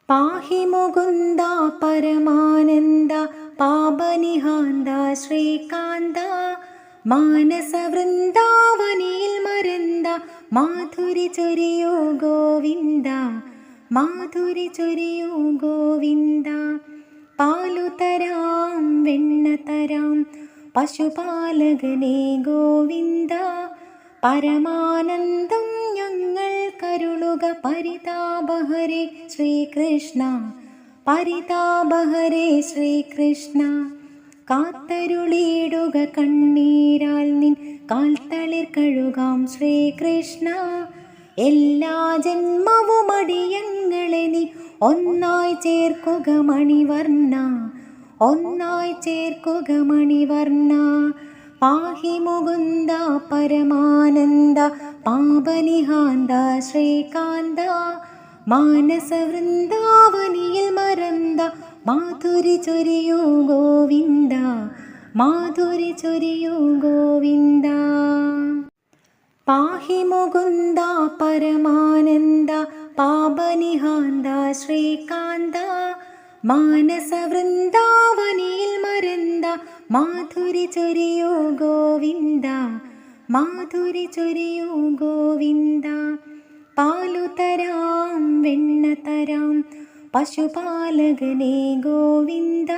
പാഹി മുകുന്ദ പരമാനന്ദ പാപനിഹാന്ത ശ്രീകാന്ത മാനസ വൃന്ദാവനിയിൽ മരന്ത മാധുരി ചൊരിയൂ ഗോവിന്ദ മാധുരി ചൊരിയൂ ഗോവിന്ദ. പാലു തരാം വെണ്ണ തരാം പശുപാലകനേ ഗോവിന്ദ പരമാനന്ദം ഞങ്ങൾ കരുളുക പരിതാപഹരേ ശ്രീകൃഷ്ണ പരിതാപഹരേ ശ്രീകൃഷ്ണ. കാത്തരുളിയിടുക കണ്ണീരാൽ നിൻ കാൽത്തളിർ കഴുകാം ശ്രീകൃഷ്ണ. എല്ലാ ജന്മവും അടിയങ്ങളെ നീ ഒന്നായി ചേർക്കുക മണിവർണ്ണ ഒന്നായി ചേർക്കുക മണിവർണ്ണ. പാഹി മുകുന്ദ പരമാനന്ദ പാപനിഹാന്ത ശ്രീകാന്ത മാനസ വൃന്ദാവനിയിൽ മരന്ത മാധുരി ചൊരിയൂ ഗോവിന്ദ മാധുരി ചൊരിയൂ ഗോവിന്ദ. പാഹി മുകുന്ദ പരമാനന്ദ പാപനിഹാന്ത ശ്രീകാന്ത മാനസ വൃന്ദാവനിയിൽ മരന്ത മാധുരി ചൊരിയൂ ഗോവിന്ദ മാധുരി ചൊരിയൂ ഗോവിന്ദ. പാലു തരാം വെണ്ണ തരാം പശുപാലകനേ ഗോവിന്ദ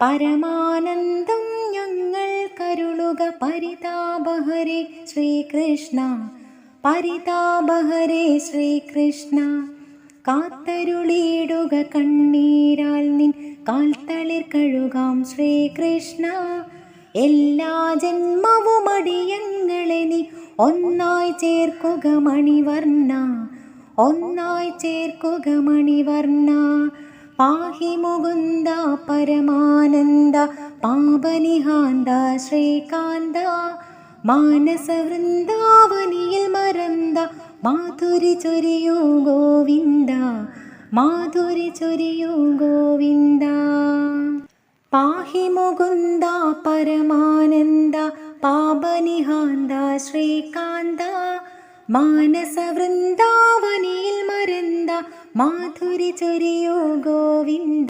പരമാനന്ദം ഞങ്ങൾ കരുളുക പരിതാപഹരേ ശ്രീകൃഷ്ണ പരിതാപഹരേ ശ്രീകൃഷ്ണ. കാത്തരുളിയിടുക കണ്ണീരാൽ നിൻ കാൽത്തളിർ കഴുകാം ശ്രീകൃഷ്ണ. എല്ലാ ജന്മവും അടിയങ്ങളെ നീ ഒന്നായി ചേർക്കുക മണിവർണ്ണ ഒന്നായി ചേർക്കുക മണിവർണ്ണ. പാഹി മുകുന്ദ പരമാനന്ദ പാപനിഹാന്ത ശ്രീകാന്ത മാനസ വൃന്ദാവനിയിൽ മരന്ത മാധുരി ചൊരിയൂ ഗോവിന്ദ മാധുരി ചൊരിയൂ ഗോവിന്ദ. പാഹി മുകുന്ദ പരമാനന്ദ പാപനിഹാന്ത ശ്രീകാന്ത മാനസ വൃന്ദാവനിയിൽ മരന്ത മാധുരി ചൊരിയൂ ഗോവിന്ദ.